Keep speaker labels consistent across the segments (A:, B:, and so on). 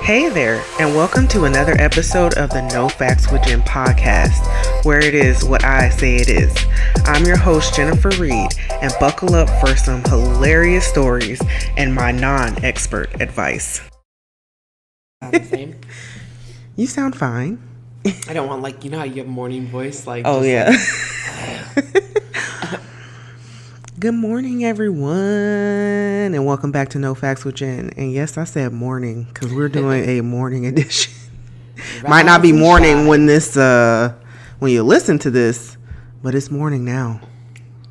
A: Hey there, and welcome to another episode of the No Facts with Jen podcast, where it is what I say it is. I'm your host, Jennifer Reed, and buckle up for some hilarious stories and my non-expert advice.
B: Sound the same?
A: You sound fine.
B: I don't want, like, you know how you have morning voice? Like,
A: oh, yeah. Good morning, everyone, and welcome back to No Facts with Jen. And yes, I said morning because we're doing a morning edition. Might not be morning when this, when you listen to this, but it's morning now.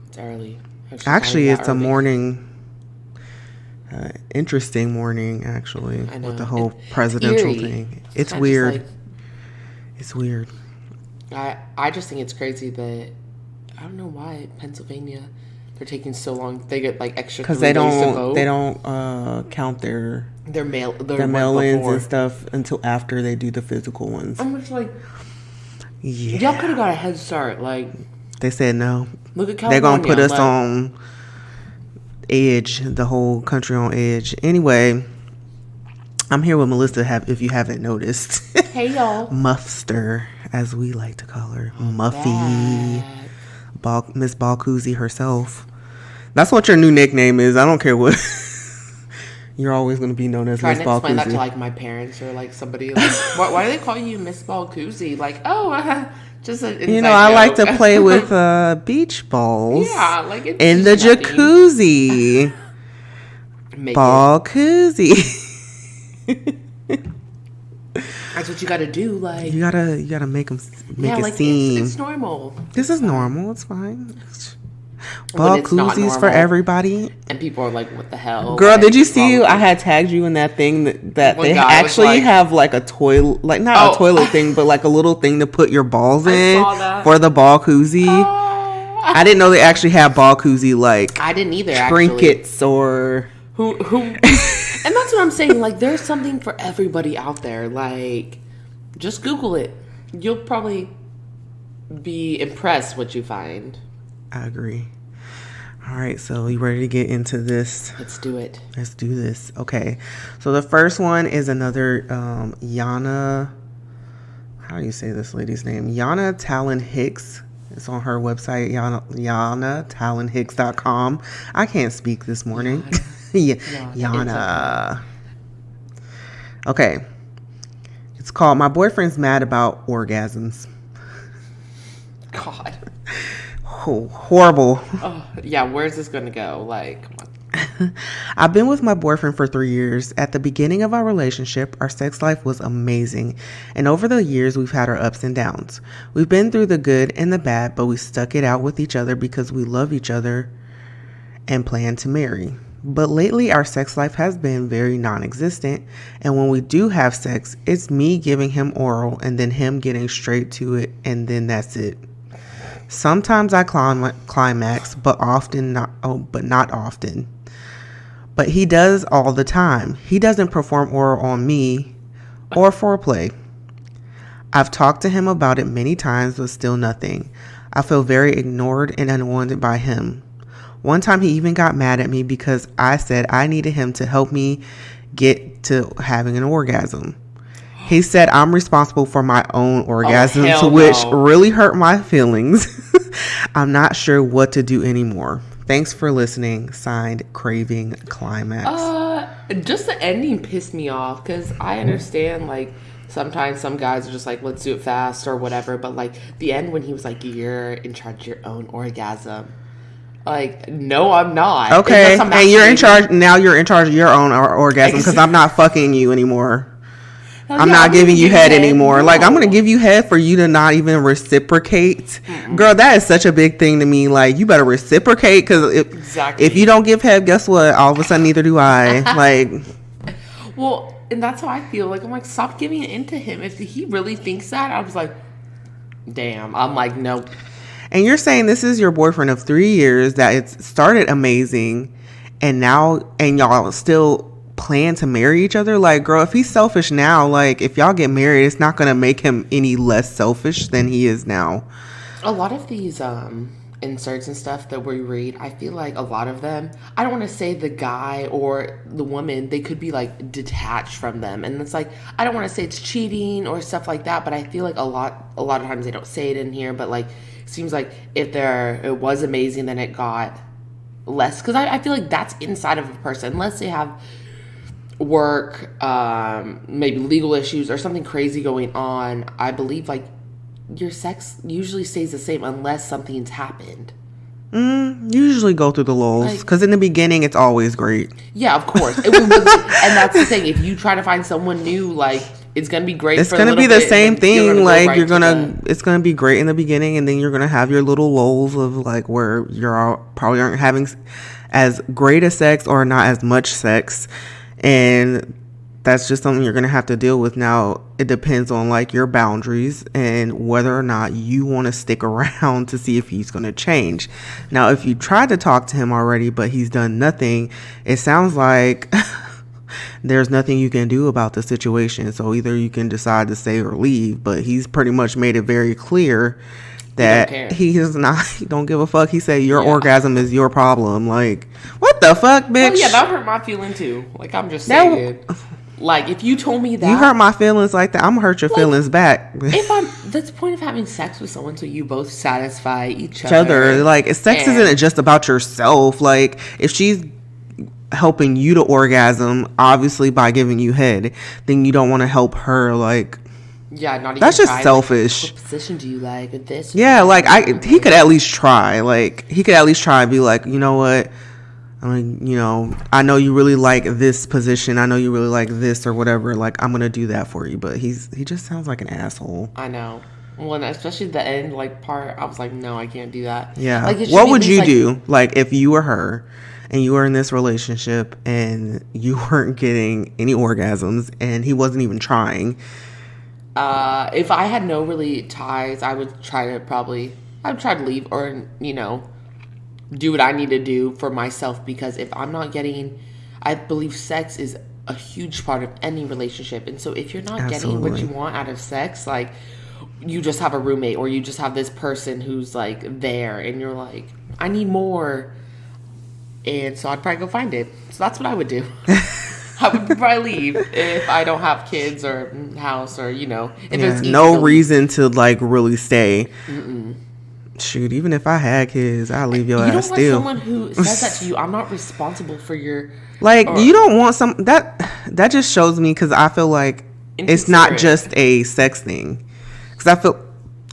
B: It's early.
A: Actually, it's early. A morning, interesting morning, actually, with the whole presidential thing. It's weird. It's weird.
B: I just think it's crazy that, I don't know why Pennsylvania... They're taking so long. They get like extra
A: because they don't count their mail-ins and stuff until after they do the physical ones.
B: I'm just like, yeah. Y'all could have got a head start. Like
A: they said no.
B: Look at California.
A: They're gonna put us on edge, the whole country on edge. Anyway, I'm here with Melissa. If you haven't noticed,
B: hey y'all,
A: Muffster, as we like to call her, Muffy, Miss Balkoozy herself. That's what your new nickname is. I don't care what. You're always going to be known as Miss Balkoozy.
B: Trying to explain that to like my parents or like somebody. Like, why do they call you Miss Balkoozy? Like, just an inside
A: I
B: joke.
A: like to play with beach balls.
B: Yeah, like
A: in the jacuzzi. Balkoozy.
B: That's what you got to do. Like
A: you gotta make them make it
B: like
A: seem.
B: It's normal.
A: This is normal. It's fine. Ball koozies for everybody.
B: And people are like, what the hell?
A: Girl, did you see I had tagged you in that thing that they actually have like a toilet, like not a toilet thing, but like a little thing to put your balls in for the ball koozie. I didn't know they actually have ball koozie like
B: I didn't either.
A: Trinkets or
B: who and that's what I'm saying. Like there's something for everybody out there. Like just Google it. You'll probably be impressed what you find.
A: I agree. All right, so you ready to get into this?
B: Let's do it.
A: Let's do this. Okay, so the first one is another Yana. How do you say this lady's name? Yana Talon Hicks. It's on her website, YanaTalonHicks.com. I can't speak this morning. Yana. Okay. It's called My Boyfriend's Mad About Orgasms.
B: God.
A: Oh, horrible.
B: Oh, yeah, where's this going to go? Like, come
A: on. I've been with my boyfriend for 3 years. At the beginning of our relationship, our sex life was amazing. And over the years, we've had our ups and downs. We've been through the good and the bad, but we stuck it out with each other because we love each other and plan to marry. But lately, our sex life has been very non-existent. And when we do have sex, it's me giving him oral and then him getting straight to it. And then that's it. Sometimes I climax, but not often. But he does all the time. He doesn't perform oral on me or foreplay. I've talked to him about it many times, but still nothing. I feel very ignored and unwanted by him. One time he even got mad at me because I said I needed him to help me get to having an orgasm. He said I'm responsible for my own orgasms, which really hurt my feelings. I'm not sure what to do anymore. Thanks for listening. Signed, Craving Climax.
B: Just the ending pissed me off because I understand, like, sometimes some guys are just like, let's do it fast or whatever. But, like, the end when he was like, you're in charge of your own orgasm. Like, no, I'm not.
A: Okay, and you're in charge. Now you're in charge of your own orgasm because I'm not fucking you anymore. I'm not giving you head anymore. No. Like, I'm going to give you head for you to not even reciprocate. Mm-mm. Girl, that is such a big thing to me. Like, you better reciprocate because if you don't give head, guess what? All of a sudden, neither do I. Like,
B: well, and that's how I feel. Like, I'm like, stop giving it into him. If he really thinks that, I was like, damn. I'm like, no.
A: And you're saying this is your boyfriend of 3 years, that it started amazing, and y'all still plan to marry each other. Like, girl, if he's selfish now, like, if y'all get married, it's not gonna make him any less selfish than he is now.
B: A lot of these inserts and stuff that we read, I feel like a lot of them, I don't want to say the guy or the woman, they could be like detached from them, and it's like, I don't want to say it's cheating or stuff like that, but I feel like a lot of times they don't say it in here, but like it seems like if it was amazing, then it got less, because I feel like that's inside of a person, unless they have work, maybe legal issues or something crazy going on. I believe like your sex usually stays the same unless something's happened.
A: Usually go through the lulls, because in the beginning it's always great.
B: Yeah, of course. And that's the thing. If you try to find someone new, like it's gonna be great.
A: It's
B: for
A: gonna be the same thing. Like it's gonna be great in the beginning, and then you're gonna have your little lulls of like where probably aren't having as great a sex or not as much sex, and that's just something you're going to have to deal with. Now, it depends on like your boundaries and whether or not you want to stick around to see if he's going to change. Now, if you tried to talk to him already, but he's done nothing, it sounds like there's nothing you can do about the situation. So either you can decide to stay or leave, but he's pretty much made it very clear that he is not, he don't give a fuck. He said your orgasm is your problem. Like, what the fuck, bitch?
B: Oh, yeah, that hurt my feeling too. Like, I'm just saying. Like, if you told me that...
A: You hurt my feelings like that, I'm going to hurt your feelings back.
B: That's the point of having sex with someone, so you both satisfy each other.
A: Like, sex isn't just about yourself. Like, if she's helping you to orgasm, obviously by giving you head, then you don't want to help her, like...
B: Yeah, not even
A: that's just selfish.
B: Like, what position do you like with this?
A: Yeah, like, he could at least try. Like, he could at least try and be like, you know what? I mean, you know, I know you really like this position. I know you really like this or whatever. Like, I'm going to do that for you. But he just sounds like an asshole.
B: I know. Well, and especially the end, like, part, I was like, no, I can't do that.
A: Yeah. Like, what would you do, like, if you were her and you were in this relationship and you weren't getting any orgasms and he wasn't even trying?
B: If I had no really ties, I would try to leave or, you know, do what I need to do for myself, because if I'm not getting, I believe sex is a huge part of any relationship, and so if you're not getting what you want out of sex, like you just have a roommate or you just have this person who's like there and you're like, I need more, and so I'd probably go find it. So that's what I would do. I would probably leave if I don't have kids or house or, you know, if there's
A: no reason to like really stay. Shoot, even if I had kids, I'd leave your ass still.
B: You don't want someone who says that to you. I'm not responsible for your...
A: Like, you don't want some... That just shows me, because I feel like it's not just a sex thing. Because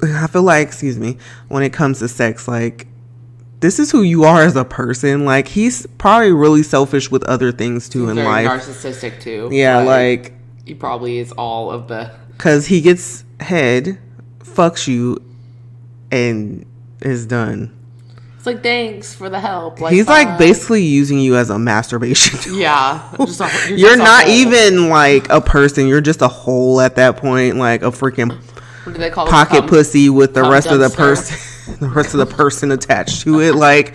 A: I feel like, excuse me, when it comes to sex, like, this is who you are as a person. Like, he's probably really selfish with other things, too, in life.
B: Narcissistic, too.
A: Yeah, like...
B: He probably is all of the...
A: Because he gets head, fucks you, and... is done.
B: It's like, thanks for the help. Like,
A: he's like basically using you as a masturbation tool.
B: Yeah.
A: You're not even like a person. You're just a hole at that point, like a freaking
B: what do they call
A: pocket pussy with the rest of the person, the rest of the person attached to it. Like,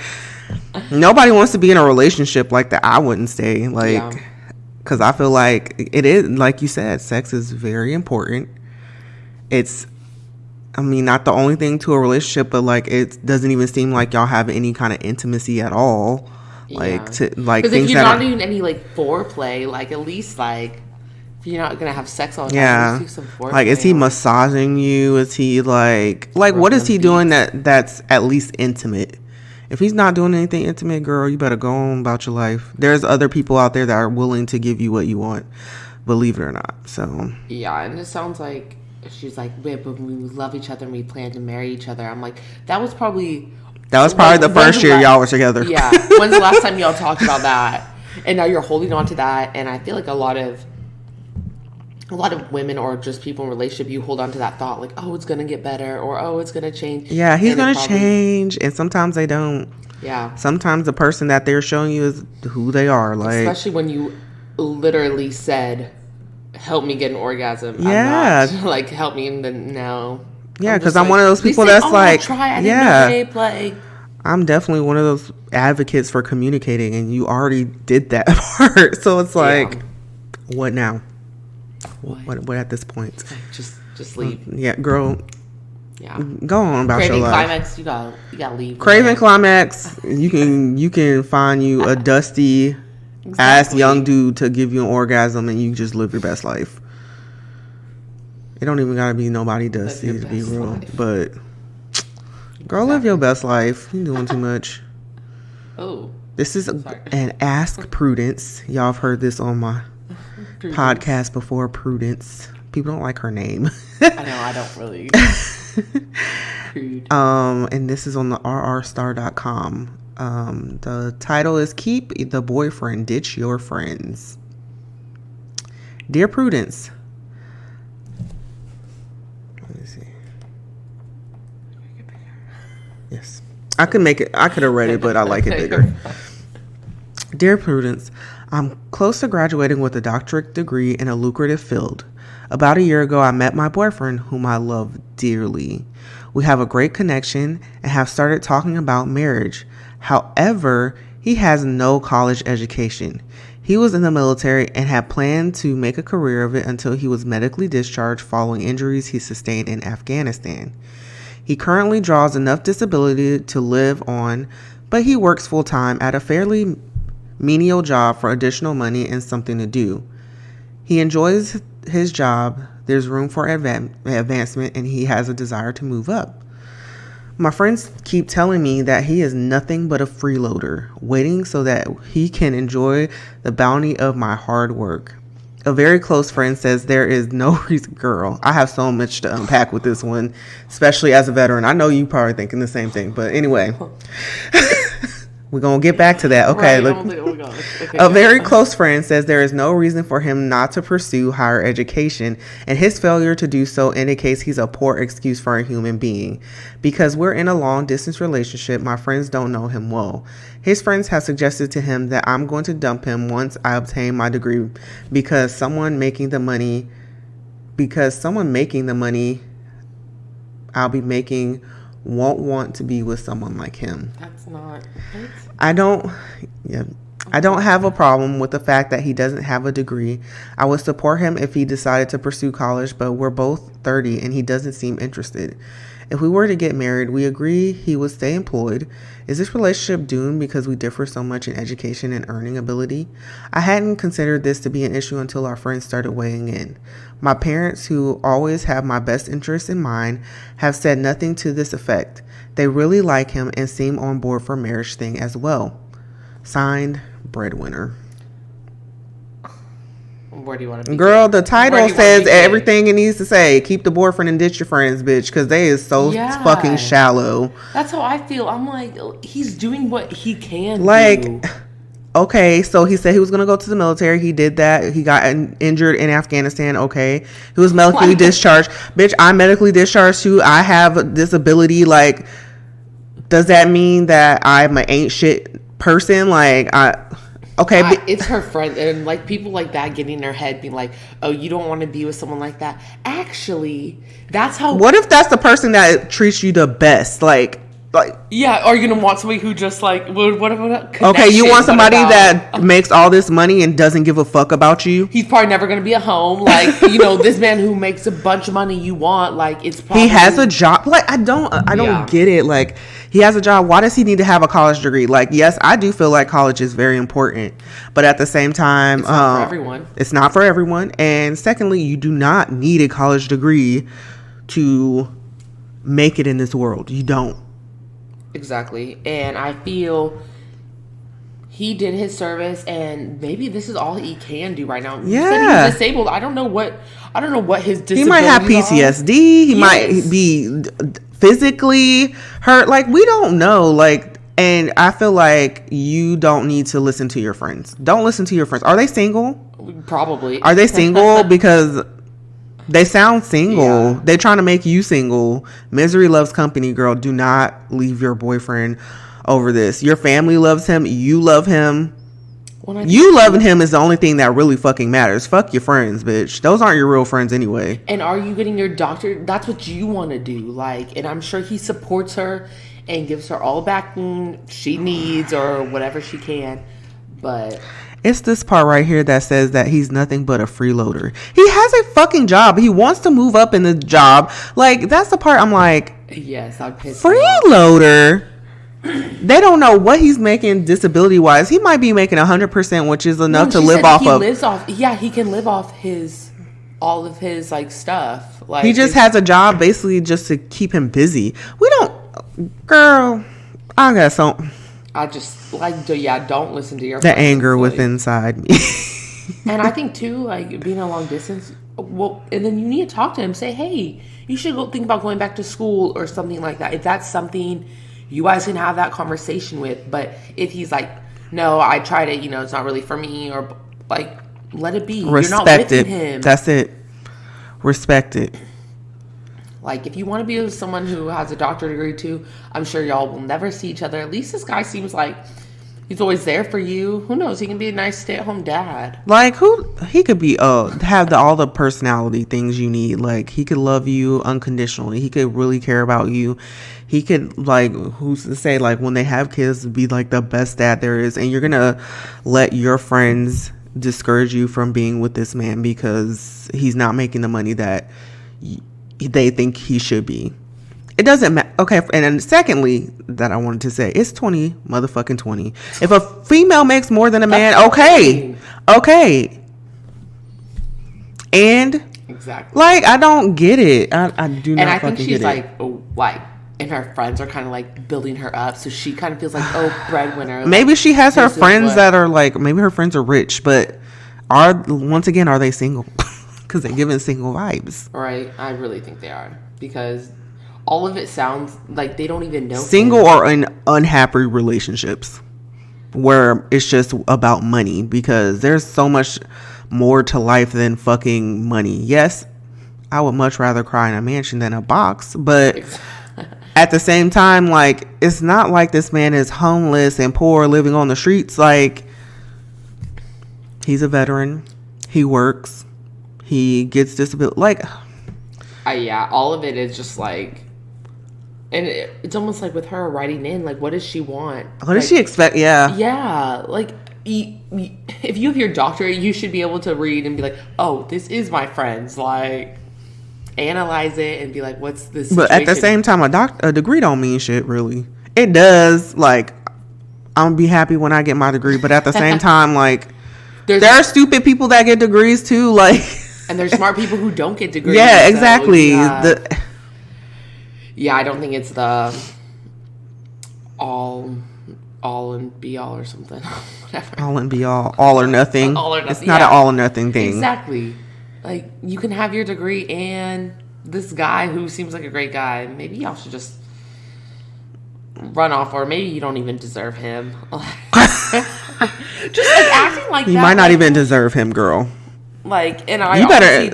A: nobody wants to be in a relationship like that. I wouldn't stay, like, because I feel like it is, like you said, sex is very important. It's, I mean, not the only thing to a relationship, but like it doesn't even seem like y'all have any kind of intimacy at all. Like,
B: because if you're not doing any like foreplay, like at least like if you're not gonna have sex all the time, do some foreplay.
A: Like, is he massaging you? Is he like what is he doing that's at least intimate? If he's not doing anything intimate, girl, you better go on about your life. There's other people out there that are willing to give you what you want, believe it or not. So
B: yeah, and it sounds like. She's like, but we love each other and we plan to marry each other. I'm like, that was probably the first year y'all were together. Yeah. When's the last time y'all talked about that? And now you're holding on to that. And I feel like a lot of women or just people in relationship, you hold on to that thought like, oh, it's going to get better or, oh, it's going to change.
A: Yeah, he's going to change. And sometimes they don't.
B: Yeah.
A: Sometimes the person that they're showing you is who they are. Like,
B: especially when you literally said, help me get an orgasm.
A: Yeah.
B: I'm not, like, help me and then no.
A: Yeah, because I'm one of those people that's like, I'm definitely one of those advocates for communicating, and you already did that part. So it's like, what now? What at this point?
B: Just leave.
A: Yeah, girl,
B: Yeah.
A: Go on about
B: Craving
A: your life.
B: climax, you gotta leave.
A: Craving climax, you can find you a dusty ass young dude to give you an orgasm, and you just live your best life. It don't even gotta be nobody dusty to be real, but girl, live your best life. You doing too much.
B: Oh.
A: This is an Ask Prudence. Y'all have heard this on my podcast before. Prudence. People don't like her name.
B: I know, I don't really.
A: And this is on the rrstar.com. The title is Keep the Boyfriend, Ditch Your Friends. Dear Prudence. Let me see. Yes. I could have read it, but I like it bigger. Dear Prudence, I'm close to graduating with a doctorate degree in a lucrative field. About a year ago, I met my boyfriend, whom I love dearly. We have a great connection and have started talking about marriage. However, he has no college education. He was in the military and had planned to make a career of it until he was medically discharged following injuries he sustained in Afghanistan. He currently draws enough disability to live on, but he works full-time at a fairly menial job for additional money and something to do. He enjoys his job, there's room for advancement, and he has a desire to move up. My friends keep telling me that he is nothing but a freeloader, waiting so that he can enjoy the bounty of my hard work. A very close friend says there is no reason. Girl, I have so much to unpack with this one, especially as a veteran. I know you probably thinking the same thing, but anyway. We're going to get back to that. Okay.
B: Right,
A: A very close friend says there is no reason for him not to pursue higher education, and his failure to do so indicates he's a poor excuse for a human being. Because we're in a long-distance relationship, my friends don't know him well. His friends have suggested to him that I'm going to dump him once I obtain my degree because someone making the money I'll be making won't want to be with someone like him.
B: That's not.
A: I don't have a problem with the fact that he doesn't have a degree. I would support him if he decided to pursue college, but we're both 30 and he doesn't seem interested. If we were to get married, we agree he would stay employed. Is this relationship doomed because we differ so much in education and earning ability? I hadn't considered this to be an issue until our friends started weighing in. My parents, who always have my best interests in mind, have said nothing to this effect. They really like him and seem on board for marriage thing as well. Signed, Breadwinner.
B: Where do you want to be?
A: Girl, the title says everything it needs to say. Keep the boyfriend and ditch your friends, bitch, because they is so fucking shallow.
B: That's how I feel. I'm like, he's doing what he can do.
A: Okay, so he said he was going to go to the military. He did that. He got injured in Afghanistan. Okay. He was medically discharged. Bitch, I'm medically discharged too. I have a disability. Like, does that mean that I'm an ain't shit person? Okay.
B: It's her friend. And like people like that getting in their head being like, oh, you don't want to be with someone like that. Actually, that's how.
A: What if that's the person that treats you the best?
B: Yeah, are you gonna want somebody who just like what
A: okay, you want somebody that makes all this money and doesn't give a fuck about you?
B: He's probably never gonna be at home. Like, this man who makes a bunch of money you want, like it's probably,
A: he has a job. Like, I don't get it. Like, he has a job. Why does he need to have a college degree? Like, yes, I do feel like college is very important, but at the same time,
B: it's not for everyone.
A: It's not for everyone. And secondly, you do not need a college degree to make it in this world. You don't.
B: Exactly. And I feel he did his service, and maybe this is all he can do right now.
A: Yeah.
B: He's disabled. I don't know what his disability.
A: He might have PTSD. He might be physically hurt. Like, we don't know. Like, and I feel like you don't need to listen to your friends. Don't listen to your friends. Are they single?
B: Probably.
A: Are they single? Because they sound single. Yeah. They're trying to make you single. Misery loves company, girl. Do not leave your boyfriend over this. Your family loves him. You love him. You loving him is the only thing that really fucking matters. Fuck your friends, bitch. Those aren't your real friends anyway.
B: And are you getting your doctor? That's what you want to do. Like, and I'm sure he supports her and gives her all backing she needs or whatever she can. But
A: It's this part right here that says that he's nothing but a freeloader. He has a fucking job. He wants to move up in the job. Like, that's the part I'm like,
B: yes, I'm pissed.
A: Freeloader? They don't know what he's making disability wise. He might be making 100%, which is enough to live off of.
B: Yeah, he can live off all of his like stuff. Like,
A: he just has a job basically just to keep him busy. We don't, girl. I got some.
B: I just like, don't listen to your
A: the anger within inside me.
B: And I think too, like being a long distance. Well, and then you need to talk to him. Say, hey, you should go think about going back to school or something like that. If that's something you guys can have that conversation with. But if he's like, no, I tried it, it's not really for me, or like, let it be.
A: Respect
B: You're not with
A: it.
B: him.
A: That's it. Respect it.
B: Like, if you want to be with someone who has a doctorate degree too, I'm sure y'all will never see each other. At least this guy seems like he's always there for you. Who knows? He can be a nice stay-at-home dad.
A: Like, he could be have all the personality things you need. Like, he could love you unconditionally. He could really care about you. He could, like, who's to say, like, when they have kids, be like the best dad there is. And you're gonna let your friends discourage you from being with this man because he's not making the money that they think he should be. It doesn't matter. Okay, and then secondly, that I wanted to say, it's 20. If a female makes more than a man, okay. And
B: exactly,
A: like, I don't get it. I do not.
B: And I
A: think
B: she's like, and her friends are kind of like building her up, so she kind of feels like, oh, breadwinner.
A: Maybe she has her friends that are like, maybe her friends are rich, but are they single? Because they're giving single vibes.
B: Right, I really think they are, because all of it sounds like they don't even know
A: single him. Or in unhappy relationships where it's just about money, because there's so much more to life than fucking money. Yes, I would much rather cry in a mansion than a box, but at the same time, like, it's not like this man is homeless and poor living on the streets. Like, he's a veteran, he works, he gets disability, like,
B: yeah, all of it is just like, and it's almost like with her writing in, like, what does she want?
A: What does she expect?
B: Yeah, like, if you have your doctorate, you should be able to read and be like, oh, this is my friends, like, analyze it and be like, what's this situation?
A: But at the same time, a degree don't mean shit, really. It does. Like, I'm gonna be happy when I get my degree, but at the same time, like, there are stupid people that get degrees too, like,
B: and there's smart people who don't get degrees.
A: Yeah, exactly.
B: So, yeah, I don't think it's the all and be all or something. Whatever.
A: All and be all or nothing.
B: All or nothing.
A: It's not an all or nothing thing.
B: Exactly. Like, you can have your degree and this guy who seems like a great guy, maybe y'all should just run off, or maybe you don't even deserve him. Just like acting like
A: you
B: that. You
A: might not even deserve him, girl.
B: Like, and I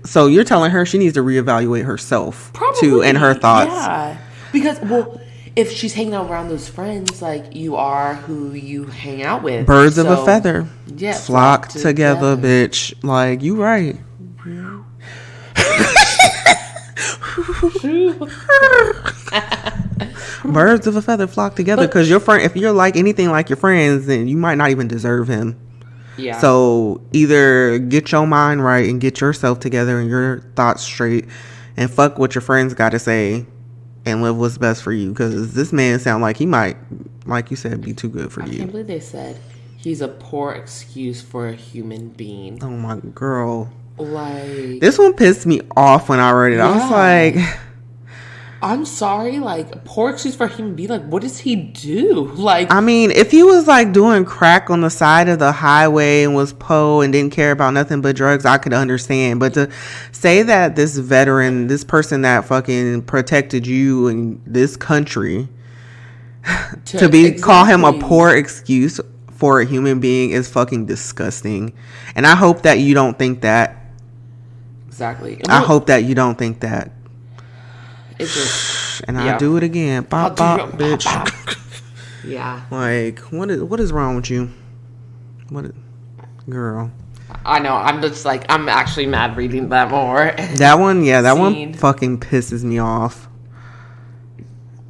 A: so you're telling her she needs to reevaluate herself too, and her thoughts.
B: Yeah, because, well, if she's hanging out around those friends, like, you are who you hang out with.
A: Birds of a feather.
B: Yeah,
A: flock together, bitch. Like, you right. Birds of a feather flock together, because your friend, if you're like anything like your friends, then you might not even deserve him.
B: Yeah.
A: So either get your mind right and get yourself together and your thoughts straight, and fuck what your friends got to say, and live what's best for you. Because this man sound like he might, like you said, be too good for you.
B: I can't believe they said he's a poor excuse for a human being.
A: Oh my girl.
B: Like,
A: this one pissed me off when I read it. I was like,
B: I'm sorry, like, poor excuse for a human being. Like, what does he do? Like,
A: I mean, if he was like doing crack on the side of the highway and was po and didn't care about nothing but drugs, I could understand. But to say that this veteran, this person that fucking protected you in this country, call him a poor excuse for a human being is fucking disgusting. And I hope that you don't think that.
B: Exactly.
A: I hope that you don't think that.
B: It's just,
A: and I'll do it again. Bop, bop, bitch.
B: Yeah.
A: Like, what is wrong with you? Girl.
B: I know. I'm just like, I'm actually mad reading that more.
A: That one, yeah, that one fucking pisses me off.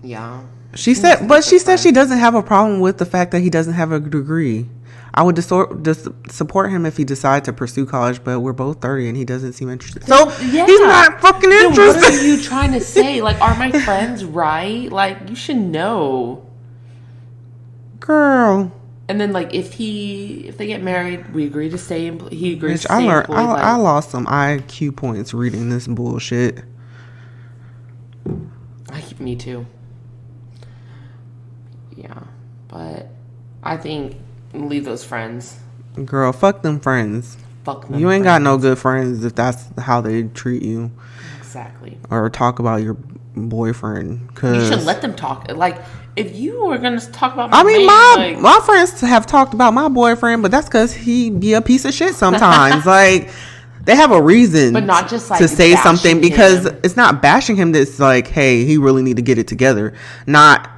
B: Yeah.
A: She said, but she said she doesn't have a problem with the fact that he doesn't have a degree. I would support him if he decided to pursue college, but we're both 30 and he doesn't seem interested. So
B: yeah.
A: he's not fucking interested.
B: What are you trying to say? Like, are my friends right? Like, you should know.
A: Girl.
B: And then, like, if they get married, we agree to stay. He agrees to stay
A: employed.
B: I
A: lost some IQ points reading this bullshit.
B: Me too. Yeah, but I think leave those friends.
A: Girl, fuck them friends.
B: Fuck them.
A: You ain't got no good friends if that's how they treat you.
B: Exactly.
A: Or talk about your boyfriend. Cause
B: you should let them talk. Like, if you were gonna talk about
A: my friends have talked about my boyfriend, but that's because he be a piece of shit sometimes. Like, they have a reason,
B: but not just like
A: to say something, because it's not bashing him. That's like, hey, he really need to get it together. Not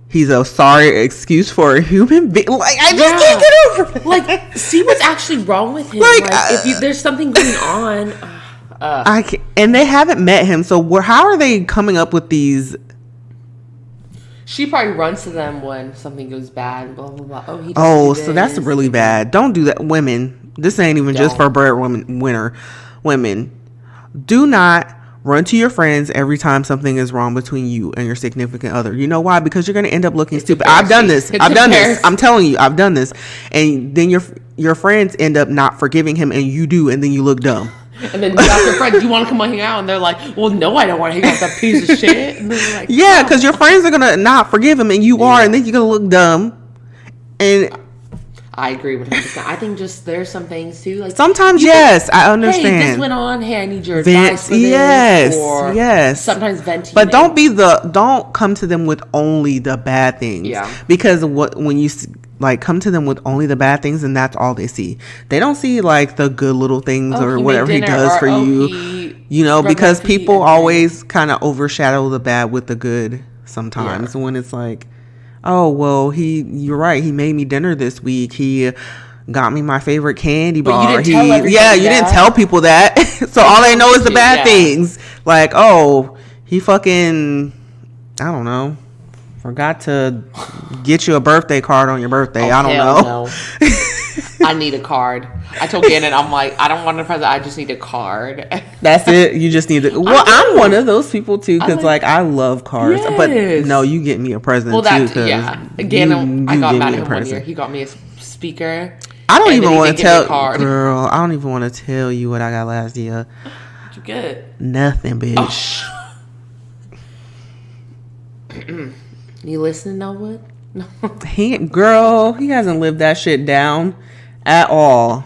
A: he's a sorry excuse for a human being. Like, I just can't get over it.
B: Like, see what's actually wrong with him. Like if there's something going on.
A: I can't, and they haven't met him, so how are they coming up with these?
B: She probably runs to them when something goes bad. Blah blah blah. Oh, he.
A: So that's really bad. Don't do that, women. This ain't even just for breadwinner. Women, do not run to your friends every time something is wrong between you and your significant other. You know why? Because you're going to end up looking stupid. I've done this. I'm telling you, I've done this. And then your friends end up not forgiving him, and you do, and then you look dumb.
B: And then you ask your friends, do you want to come on hang out? And they're like, well, no, I don't want to hang out with that piece of shit. And then like,
A: yeah, because your friends are going to not forgive him, and you are, and then you're going to look dumb. And
B: I agree with 100%. I think just there's some things too. Like
A: sometimes, yes, I understand.
B: Hey, this went on. Hey, I need your advice for this.
A: Yes.
B: Sometimes venting.
A: But don't come to them with only the bad things. Yeah. Because when you like come to them with only the bad things, and that's all they see. They don't see like the good little things or whatever he does for you. You know, because people always kind of overshadow the bad with the good sometimes. When it's like, oh, well, you're right. He made me dinner this week. He got me my favorite candy bar.
B: You didn't
A: tell people that. So all they know is the bad things. Like, oh, he fucking, I don't know, forgot to get you a birthday card on your birthday. I don't know.
B: No. I need a card. I told Gannon, I'm like, I don't want a present. I just need a card.
A: That's it. You just need it. Well, I'm one of those people too, because like I love cards. Yes. But no, you get me a present too.
B: Yeah. Gannon, I got mad at him one year. He got me a speaker.
A: I don't even want to tell, girl. I don't even want to tell you what I got last year.
B: What'd you get?
A: Nothing, bitch.
B: Oh. You listening, Elwood? No.
A: He hasn't lived that shit down at all.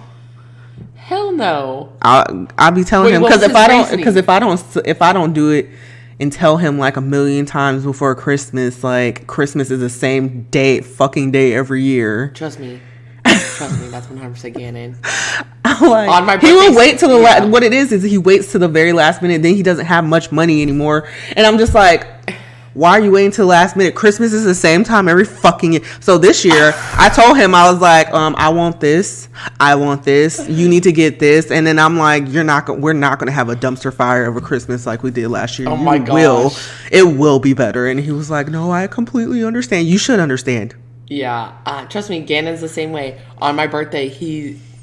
B: Hell no.
A: I'll be telling him, because if I don't do it and tell him like a million times before Christmas, like Christmas is the same fucking day every year.
B: Trust me, that's 100% Gannon.
A: Like, on my birthday, he will wait till the what it is he waits to the very last minute. Then he doesn't have much money anymore, and I'm just like, why are you waiting till the last minute? Christmas is the same time every fucking year. So this year, I told him, I was like, I want this. You need to get this. And then I'm like, we're not going to have a dumpster fire over Christmas like we did last year.
B: Oh my gosh.
A: It will be better. And he was like, no, I completely understand. You should understand.
B: Yeah. Trust me, Gannon's the same way. On my birthday,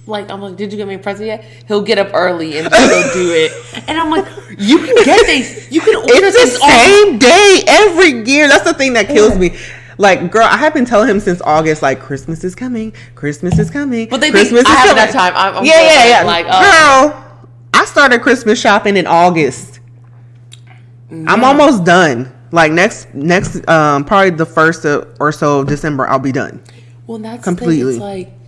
B: I'm like, did you get me a present yet? He'll get up early and just go do it. And I'm like, you can get these. You can order this.
A: It's the same day every year. That's the thing that kills me. Like, girl, I have been telling him since August, like, Christmas is coming. Christmas is coming.
B: But they think I have that time. I'm
A: yeah. Like, girl, I started Christmas shopping in August. Yeah. I'm almost done. Like, next, probably the 1st or so of December, I'll be done.
B: Well, that's
A: completely.
B: The thing. It's like,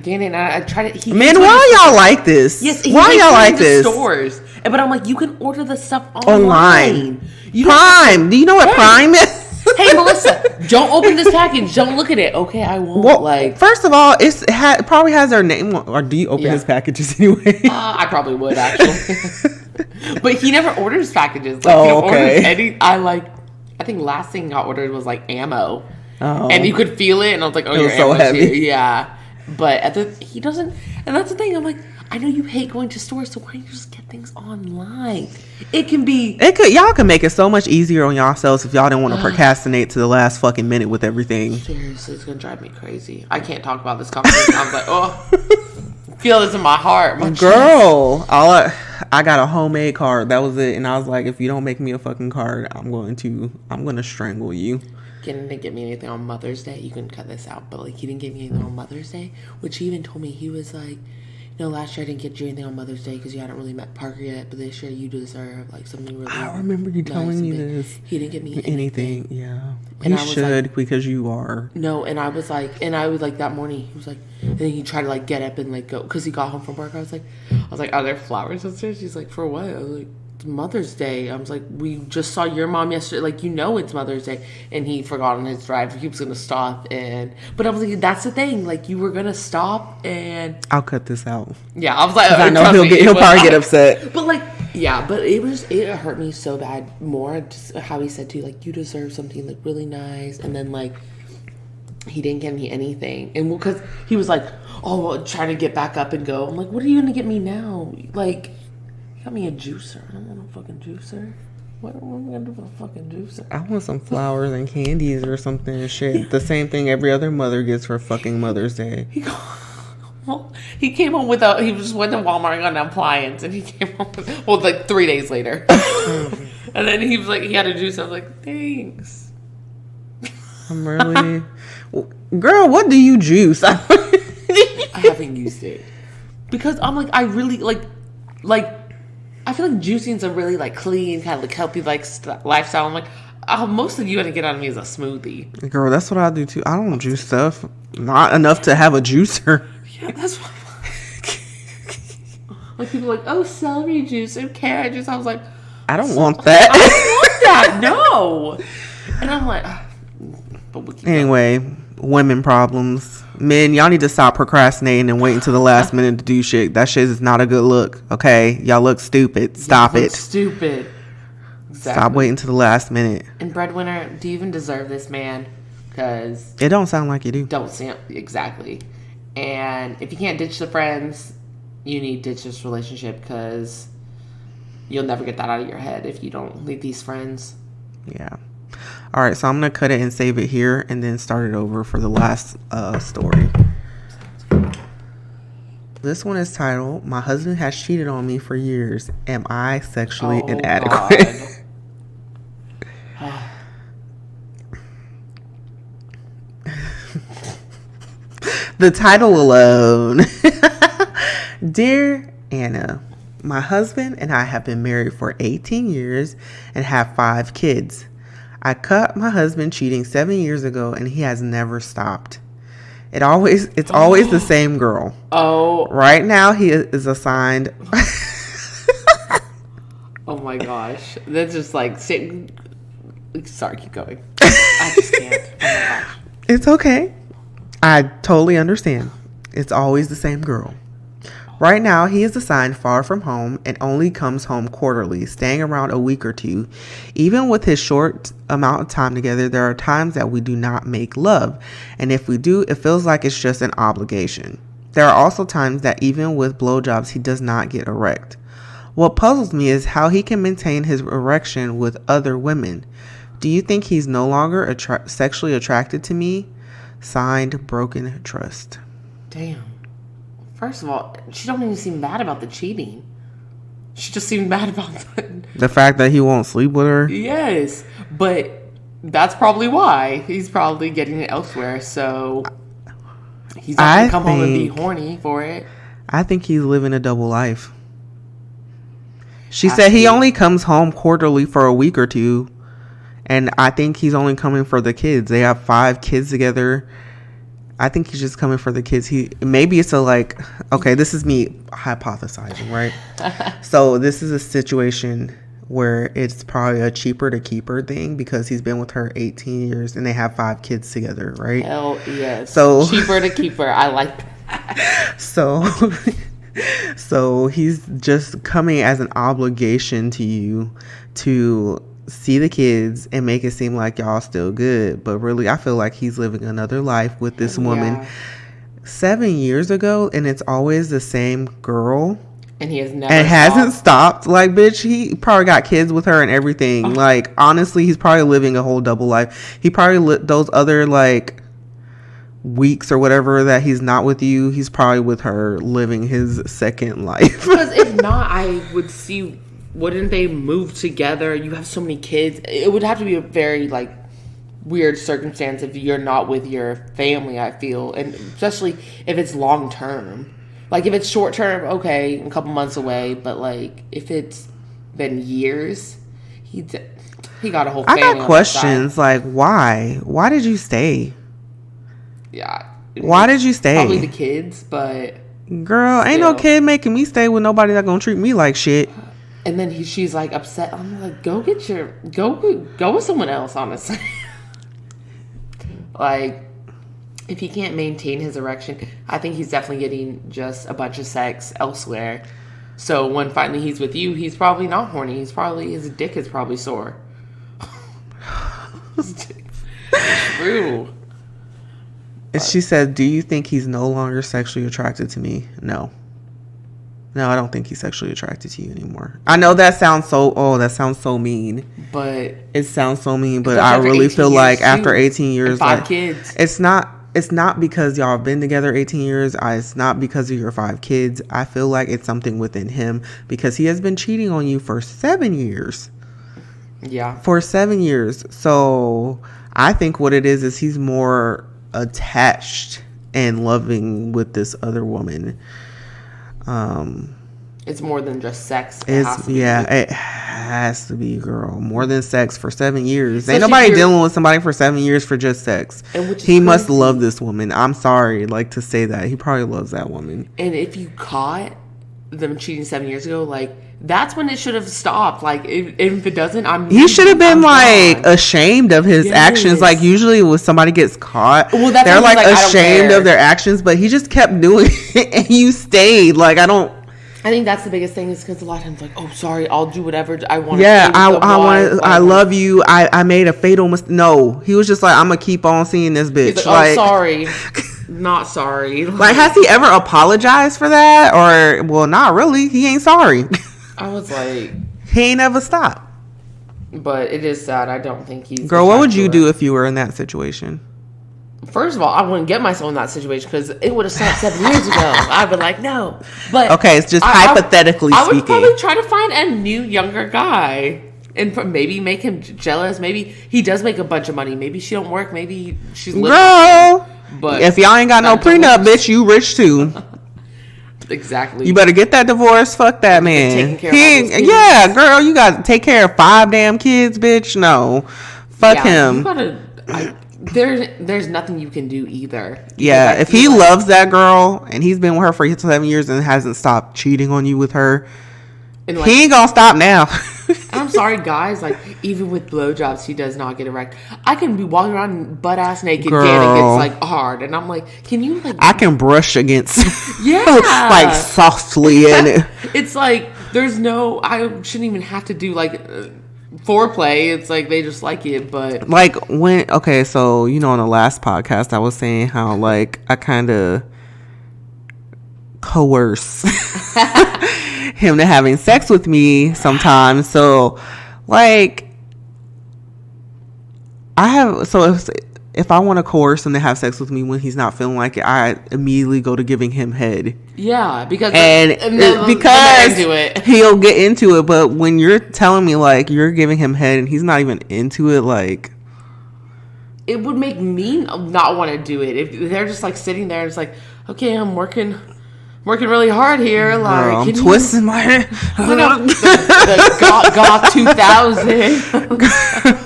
B: Gannon, I try to.
A: Man, why y'all like this?
B: Yes,
A: why y'all like this?
B: Stores, but I'm like, you can order the stuff online.
A: Prime. Do you know what Prime is?
B: Hey, Melissa, don't open this package. Don't look at it. Okay, I won't.
A: Well, first of all, it probably has our name. Or do you open his packages anyway?
B: I probably would actually. But he never orders packages. Like, he orders any. I think last thing I ordered was like ammo, and you could feel it, and I was like, oh, your ammo's so heavy. Here. Yeah. But he doesn't, and that's the thing. I'm like, I know you hate going to stores, so why don't you just get things online?
A: Y'all can make it so much easier on yourselves if y'all didn't want to procrastinate to the last fucking minute with everything.
B: Seriously, it's gonna drive me crazy. I can't talk about this conversation. I'm like, oh, I feel this in my heart.
A: Girl, I got a homemade card. That was it. And I was like, if you don't make me a fucking card, I'm gonna strangle you.
B: Didn't get me anything on Mother's Day. You can cut this out, but like he didn't get me anything on Mother's Day, which he even told me. He was like, last year I didn't get you anything on Mother's Day because you hadn't really met Parker yet, but this year you deserve like something really.
A: I remember you telling me this.
B: He didn't get me
A: anything. Yeah,
B: and
A: he should, like, because you are.
B: No, and I was like that morning. He was like, and then he tried to like get up and like go because he got home from work. I was like, are there flowers upstairs? He's like, for what? I was like, Mother's Day. I was like, we just saw your mom yesterday, like, it's Mother's Day. And he forgot on his drive. He was gonna stop, but I was like, that's the thing, like, you were gonna stop. And
A: I'll cut this out.
B: Yeah, I was like,
A: I know he'll probably get upset,
B: but like, yeah, but it hurt me so bad. More just how he said to you, like, you deserve something like really nice, and then like he didn't get me anything. And because he was like, oh, well, trying to get back up and go. I'm like, what are you gonna get me now? Like, got me a juicer. I don't want a fucking juicer. What am I gonna do with a fucking juicer?
A: I want some flowers and candies or something and shit. The same thing every other mother gets for fucking Mother's Day.
B: He came home with he just went to Walmart and got an appliance, and he came home with, like 3 days later. And then he was like, he had a juice. I was like, thanks.
A: I'm really... Girl, what do you juice?
B: I haven't used it. Because I'm like, I really, like... I feel like juicing's a really like clean kind of like healthy like lifestyle. I'm like, most of you gonna get out of me is a smoothie.
A: Girl, that's what I do too. I don't juice stuff. Not enough to have a juicer.
B: Yeah, that's what. Like people are like, oh, celery juice and carrot juice. I was like,
A: I don't want that.
B: I don't want that. No. And I'm like, but we'll keep
A: anyway. Going. Women problems. Men, y'all need to stop procrastinating and waiting until the last minute to do shit. That shit is not a good look. Okay, y'all look stupid. Stop it.
B: Stupid. Exactly.
A: Stop waiting to the last minute.
B: And breadwinner, do you even deserve this man? Because
A: it don't sound like you do.
B: Don't sound exactly. And if you can't ditch the friends, you need to ditch this relationship because you'll never get that out of your head if you don't leave these friends.
A: Yeah. All right, so I'm going to cut it and save it here and then start it over for the last story. This one is titled, My Husband Has Cheated on Me for Years. Am I Sexually Inadequate? The title alone. Dear Anna, my husband and I have been married for 18 years and have 5 kids. I caught my husband cheating 7 years ago, and he has never stopped. It's always the same girl.
B: Oh.
A: Right now, he is assigned.
B: Oh my gosh. That's just like... Sorry, keep going. I just can't. Oh my gosh.
A: It's okay. I totally understand. It's always the same girl. Right now, he is assigned far from home and only comes home quarterly, staying around a week or two. Even with his short amount of time together, there are times that we do not make love. And if we do, it feels like it's just an obligation. There are also times that even with blowjobs, he does not get erect. What puzzles me is how he can maintain his erection with other women. Do you think he's no longer sexually attracted to me? Signed, Broken Trust.
B: Damn. First of all, she don't even seem mad about the cheating. She just seemed mad about
A: the fact that he won't sleep with her.
B: Yes, but that's probably why. He's probably getting it elsewhere, so he's not going to come home and be horny for it.
A: I think he's living a double life. She said he only comes home quarterly for a week or two, and I think he's only coming for the kids. They have 5 kids together. I think he's just coming for the kids. Maybe it's this is me hypothesizing, right? So this is a situation where it's probably a cheaper to keep her thing because he's been with her 18 years and they have 5 kids together, right?
B: Hell yes.
A: So
B: cheaper to keep her. I like that.
A: So he's just coming as an obligation to you to see the kids and make it seem like y'all still good, but really I feel like he's living another life with this woman 7 years ago, and it's always the same girl.
B: And he has never
A: and hasn't stopped. Like, bitch, he probably got kids with her and everything. Like, honestly, he's probably living a whole double life. He probably those other, like, weeks or whatever that he's not with you, he's probably with her living his second life.
B: Because if not, I would see, wouldn't they move together? You have so many kids. It would have to be a very, like, weird circumstance if you're not with your family, I feel. And especially if it's long term. Like, if it's short term, okay, a couple months away. But, like, if it's been years, he got a whole family.
A: I got questions, like, why? Why did you stay?
B: Yeah.
A: Why did you stay?
B: Probably the kids, but...
A: Girl, ain't no kid making me stay with nobody that gonna treat me like shit.
B: And then she's, like, upset. I'm like, go with someone else, honestly. Like... If he can't maintain his erection, I think he's definitely getting just a bunch of sex elsewhere. So when finally he's with you, he's probably not horny. His dick is probably sore. True.
A: And she said, do you think he's no longer sexually attracted to me? No, I don't think he's sexually attracted to you anymore. I know that sounds so mean.
B: But
A: it sounds so mean, but I really feel like after 18 years,
B: and 5 kids.
A: It's not because y'all have been together 18 years. It's not because of your 5 kids. I feel like it's something within him because he has been cheating on you for 7 years.
B: Yeah.
A: For 7 years. So I think what it is he's more attached and loving with this other woman.
B: It's more than just sex.
A: It has to be, girl. More than sex for 7 years. Ain't nobody dealing with somebody for 7 years for just sex. He must love this woman. I'm sorry, like, to say that. He probably loves that woman.
B: And if you caught them cheating 7 years ago, like, that's when it should have stopped. Like, if it doesn't,
A: he should have been ashamed of his actions. Like, usually when somebody gets caught, they're like ashamed of their actions, but he just kept doing it and you stayed. Like,
B: I think that's the biggest thing is because a lot of times, like, oh, sorry, I'll do whatever I want.
A: Yeah, I love you. I made a fatal mistake. No, he was just like, I'm gonna keep on seeing this bitch.
B: Like, oh, sorry, not sorry.
A: Like, has he ever apologized for that? Or, well, not really. He ain't sorry.
B: I was like,
A: he ain't ever stopped.
B: But it is sad. I don't think he's.
A: Girl, what would you do if you were in that situation?
B: First of all, I wouldn't get myself in that situation because it would have stopped 7 years ago. I'd be like, no. But
A: okay, it's just hypothetically speaking. I would
B: probably try to find a new, younger guy and maybe make him jealous. Maybe he does make a bunch of money. Maybe she don't work. Maybe she's living.
A: Girl, but if y'all ain't got no prenup, bitch, you rich too.
B: Exactly.
A: You better get that divorce. Fuck that man. Yeah, girl, you got to take care of 5 damn kids, bitch. No, fuck him.
B: You gotta. There's nothing you can do either.
A: Yeah, if he loves that girl and he's been with her for 7 years and hasn't stopped cheating on you with her, he ain't gonna stop now.
B: I'm sorry, guys. Like, even with blowjobs, he does not get erect. I can be walking around butt ass naked, and it gets like hard, and I'm like, can you like?
A: I can brush against,
B: like
A: softly, and
B: it's like there's no. I shouldn't even have to do like. Foreplay, it's like they just like it, but
A: like so on the last podcast I was saying how like I kind of coerce him to having sex with me sometimes. So like if I want to coerce him to have sex with me when he's not feeling like it, I immediately go to giving him head.
B: Yeah, because
A: he'll get into it. But when you're telling me like you're giving him head and he's not even into it, like
B: it would make me not want to do it. If they're just like sitting there, it's like, okay, I'm working really hard here. Like,
A: girl, I'm twisting my head.
B: the goth 2000.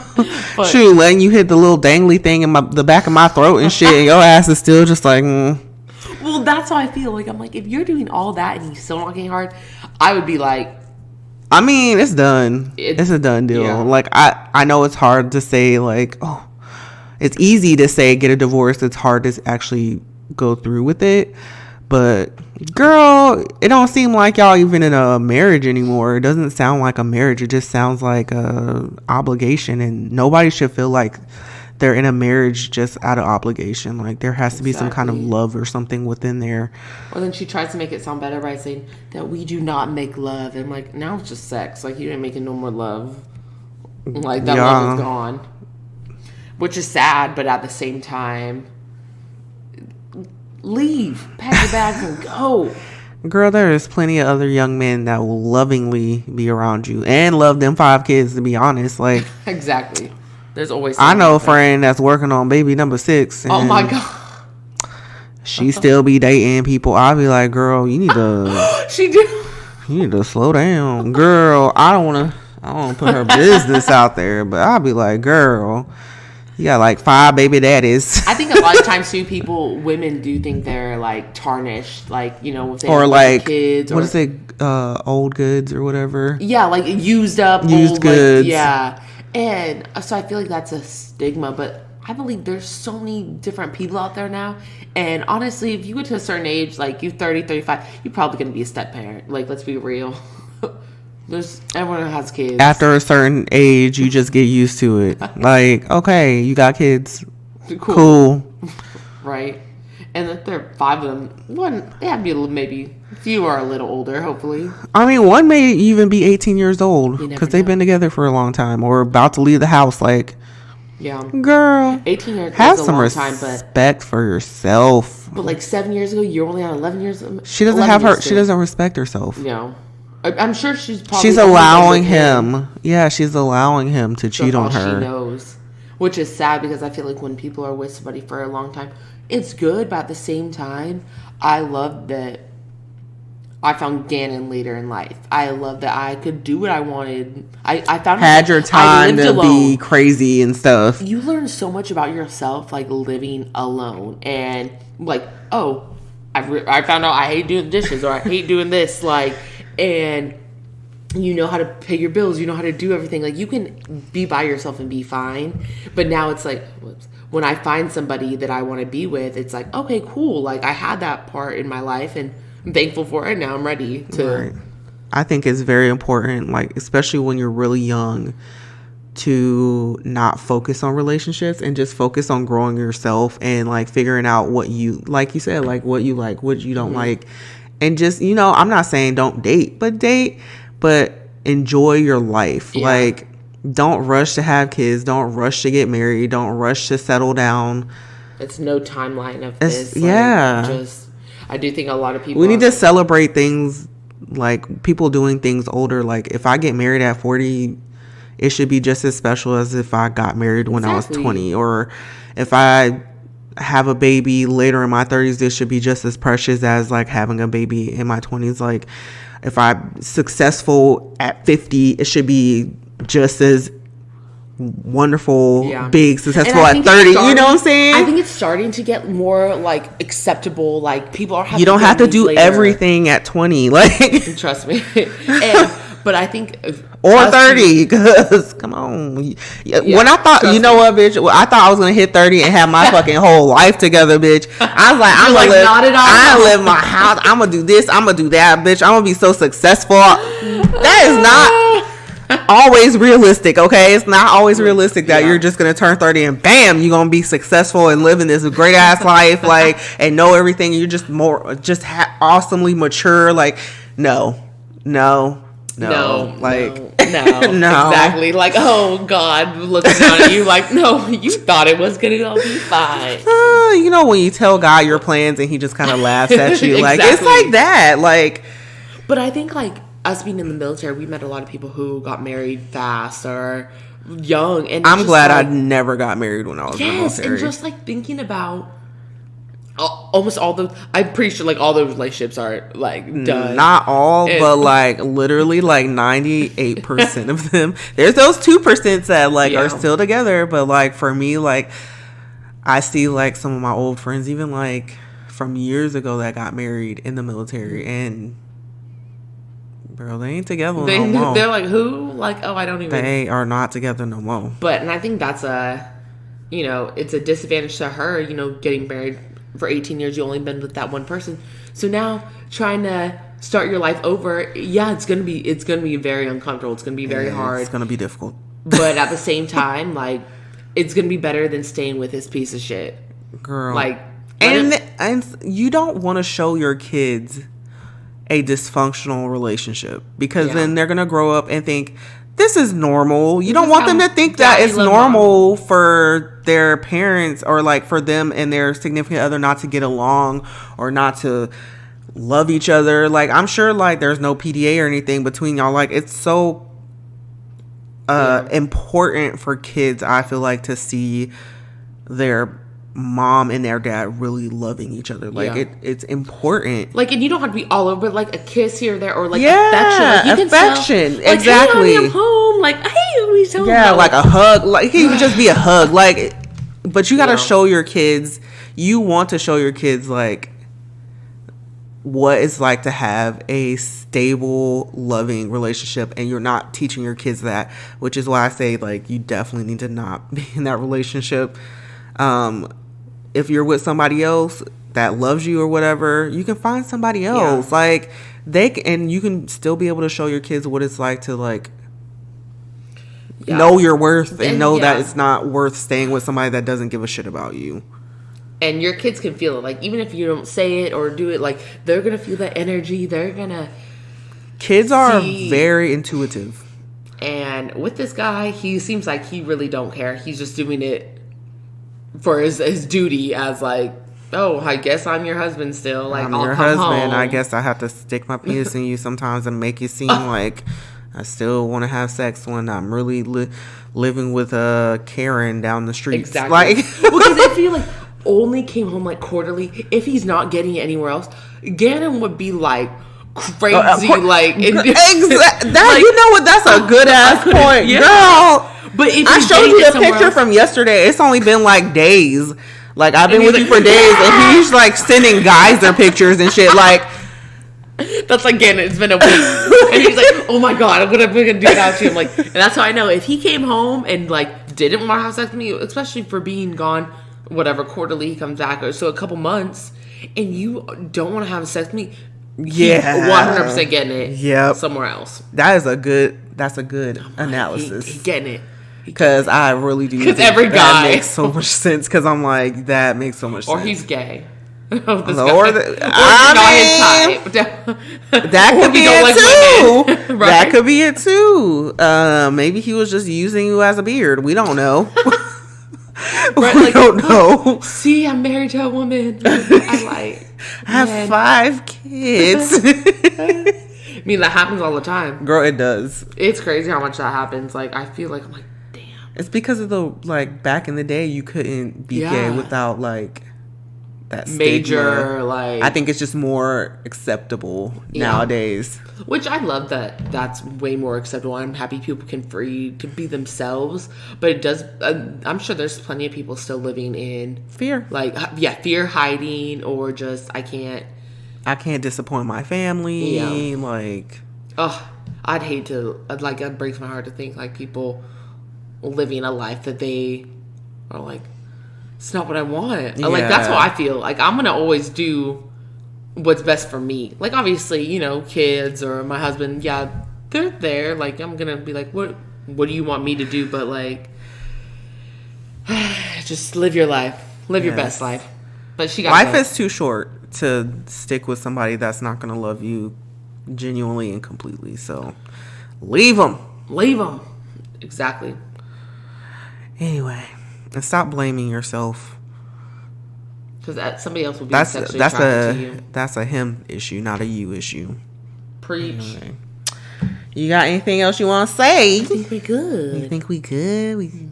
A: Shoot, letting you hit the little dangly thing in the back of my throat and shit, and your ass is still just like.
B: Well, that's how I feel. Like, I'm like, if you're doing all that and you're still not getting hard, I would be like.
A: I mean, it's done. It's a done deal. Yeah. Like, I know it's hard to say, like, oh, it's easy to say get a divorce. It's hard to actually go through with it. But, girl, it don't seem like y'all even in a marriage anymore. It doesn't sound like a marriage. It just sounds like a obligation. And nobody should feel like they're in a marriage just out of obligation. Like, there has to be some kind of
B: Exactly.
A: love or something within there.
B: Well, then she tries to make it sound better by saying that we do not make love. And like, now it's just sex. Like, you ain't making no more love. Like, that love is gone. Which is sad, but at the same time, leave. Pack your bags and go.
A: Girl, there is plenty of other young men that will lovingly be around you and love them 5 kids, to be honest. Like,
B: exactly. There's always
A: I know a friend that's working on baby number 6.
B: Oh my God.
A: She still be dating people. I'll be like, girl, you need to
B: She do.
A: you need to slow down. Girl, I don't wanna put her business out there, but I'll be like, girl, you got like 5 baby daddies.
B: I think a lot of times too, women do think they're like tarnished, like, you know, if they
A: Or
B: have
A: like
B: kids,
A: what is it, old goods or whatever.
B: Yeah, like used up,
A: Used
B: old,
A: goods.
B: Like, yeah, and so I feel like that's a stigma, but I believe there's so many different people out there now. And honestly, if you get to a certain age, like you 30, 35, you're probably going to be a step parent. Like, let's be real. Everyone has kids.
A: After a certain age, you just get used to it. Like, okay, you got kids. Cool.
B: Right. And if there are 5 of them, one, they have to be maybe few are a little older, hopefully.
A: I mean, one may even be 18 years old
B: You never
A: because they've
B: know.
A: been together for a long time or about to leave the house. Like,
B: Yeah.
A: girl,
B: 18 years
A: have
B: is a
A: some
B: long time,
A: respect for yourself.
B: but like 7 years ago, you're only on 11 years.
A: She doesn't
B: 11
A: have her.
B: years
A: She
B: too.
A: doesn't respect herself.
B: No. I'm sure she's probably
A: She's
B: only
A: allowing
B: been with
A: him. Yeah, she's allowing him to cheat on
B: all
A: her.
B: She knows, which is sad because I feel like when people are with somebody for a long time, it's good, but at the same time, I love that I found Gannon later in life. I love that I could do what I wanted. I found
A: Had your
B: I
A: time
B: lived
A: to
B: alone.
A: be crazy and stuff.
B: You learn so much about yourself, like living alone, and like, oh, I found out I hate doing dishes or I hate doing this, like, and you know how to pay your bills, you know how to do everything. Like, you can be by yourself and be fine. But now it's like, when I find somebody that I want to be with, it's like, okay, cool. Like, I had that part in my life and I'm thankful for it. Now I'm ready to.
A: Right. I think it's very important, like, especially when you're really young, to not focus on relationships and just focus on growing yourself and like figuring out what you, like you said, like what you like, what you don't like. And just, you know, I'm not saying don't date, but enjoy your life.
B: Yeah.
A: Like, don't rush to have kids. Don't rush to get married. Don't rush to settle down.
B: It's no timeline of this. Like,
A: yeah.
B: I do think a lot of people.
A: We need to celebrate things, like people doing things older. Like, if I get married at 40, it should be just as special as if I got married when I was 20. Or if I have a baby later in my 30s, this should be just as precious as like having a baby in my 20s. Like, if I'm successful at 50, it should be just as wonderful, big, successful at 30. You know what I'm saying?
B: I think it's starting to get more like acceptable. Like, people are having.
A: You don't have to do
B: later.
A: everything at 20. Like,
B: Trust me. But I think.
A: Or 30, because come on. When I thought, you know what, bitch, I thought I was gonna hit 30 and have my fucking whole life together, bitch. I was like, I'm gonna live my house. I'm gonna do this. I'm gonna do that, bitch. I'm gonna be so successful. That is not always realistic, okay? It's not always realistic that you're just gonna turn 30 and bam, you're gonna be successful and living this great ass life, like, and know everything. You're just awesomely mature. Like, no. Exactly.
B: Like, oh God, looking down at you like, no, you thought it was gonna all be fine.
A: You know, when you tell God your plans and he just kind of laughs at you. Like, it's like that. Like,
B: but I think, like, us being in the military, we met a lot of people who got married fast or young, and
A: I'm glad I never got married when I was in the military.
B: And just like thinking about almost all the, I'm pretty sure like all those relationships are like done.
A: Not all, but like literally like 98% of them. There's those 2% that like are still together, but like for me, like I see like some of my old friends, even like from years ago, that got married in the military, and bro, they ain't together no more.
B: They're like, who? Like, oh, I don't even.
A: They are not together no more.
B: But, and I think that's it's a disadvantage to her, getting married for 18 years. You only been with that one person. So now trying to start your life over, it's going to be very uncomfortable. It's going to be very hard.
A: It's going to be difficult.
B: But at the same time, like, it's gonna be better than staying with his piece of shit.
A: Girl.
B: Like,
A: and you don't want to show your kids a dysfunctional relationship, because then they're gonna grow up and think this is normal. You don't want them to think that it's normal for their parents, or like for them and their significant other not to get along or not to love each other. Like, I'm sure like there's no PDA or anything between y'all. Like, it's so important for kids, I feel like, to see their mom and their dad really loving each other. Like, it's important.
B: Like, and you don't have to be all over, like a kiss here or there, or like affection. Like, you
A: affection.
B: Can tell, like,
A: exactly.
B: Hey, honey, I'm home. Like, hey, we so
A: like a hug. Like, it can just be a hug. Like, but you got to show your kids. You want to show your kids like what it's like to have a stable, loving relationship, and you're not teaching your kids that, which is why I say like you definitely need to not be in that relationship. If you're with somebody else that loves you or whatever, you can find somebody else. Like, and you can still be able to show your kids what it's like to like know your worth and know that it's not worth staying with somebody that doesn't give a shit about you.
B: And your kids can feel it. Like, even if you don't say it or do it, like, they're going to feel that energy. They're going to
A: Kids are very intuitive.
B: And with this guy, he seems like he really don't care. He's just doing it for his duty as, like, oh, I guess I'm your husband still. Like,
A: I'm
B: I'll
A: your
B: come
A: husband.
B: home.
A: I guess I have to stick my penis in you sometimes and make it seem like I still want to have sex when I'm really living with Karen down the street.
B: Exactly.
A: Like,
B: because if he like only came home like quarterly, if he's not getting it anywhere else, Gannon would be like crazy. Like,
A: you know what? That's a good ass point, girl.
B: But if
A: I showed you the picture from yesterday, it's only been like days. Like, I've been with you for days, and he's like sending guys their pictures and shit. Like,
B: that's like, Gannon, it's been a week. And he's like, oh my God, I'm gonna do that to him. Like, and that's how I know if he came home and like didn't want to have sex with me, especially for being gone, whatever, quarterly, he comes back, or so a couple months, and you don't want to have sex with me, 100% getting it somewhere else.
A: That's a good analysis.
B: He getting it.
A: Because I really do.
B: Because every guy.
A: That makes so much sense. Because I'm like, that makes so much sense.
B: Or he's gay.
A: That could be it too. Right? That could be it too. Maybe he was just using you as a beard. We don't know. We don't know.
B: See, I'm married to a woman. I
A: have 5 kids.
B: I mean, that happens all the time.
A: Girl, it does.
B: It's crazy how much that happens. Like, I feel like, I'm like, damn.
A: It's because of the, like, back in the day, you couldn't be gay without, like, that
B: major
A: stigma.
B: Like,
A: I think it's just more acceptable nowadays.
B: Which I love that's way more acceptable. I'm happy people can free to be themselves, but it does. I'm sure there's plenty of people still living in
A: fear,
B: like fear, hiding, or just I can't
A: disappoint my family. Like,
B: I'd hate to. Like, it breaks my heart to think like people living a life that they are like, it's not what I want. Yeah. Like, that's how I feel. Like, I'm gonna always do what's best for me. Like, obviously, you know, kids or my husband, they're there. Like, I'm gonna be like, what do you want me to do? But like, just live your life, live your best life. But
A: life is too short to stick with somebody that's not gonna love you genuinely and completely. So leave them.
B: Exactly.
A: Anyway. And stop blaming yourself.
B: Because somebody else will be sexually attracted to you.
A: That's a him issue, not a you issue.
B: Preach.
A: Anyway. You got anything else you want to say?
B: I think we good.
A: You think we good?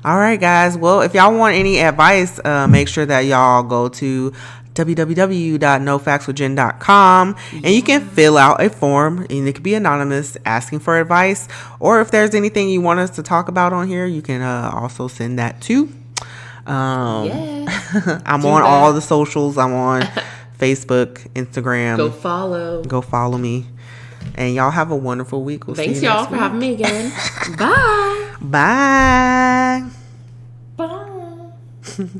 A: All right, guys. Well, if y'all want any advice, make sure that y'all go to www.nofactswithjen.com and you can fill out a form, and it could be anonymous, asking for advice, or if there's anything you want us to talk about on here, you can also send that too. I'm on all the socials. I'm on Facebook, Instagram. Go follow me, and y'all have a wonderful week.
B: Thanks y'all for having me again. Bye.
A: Bye.
B: Bye.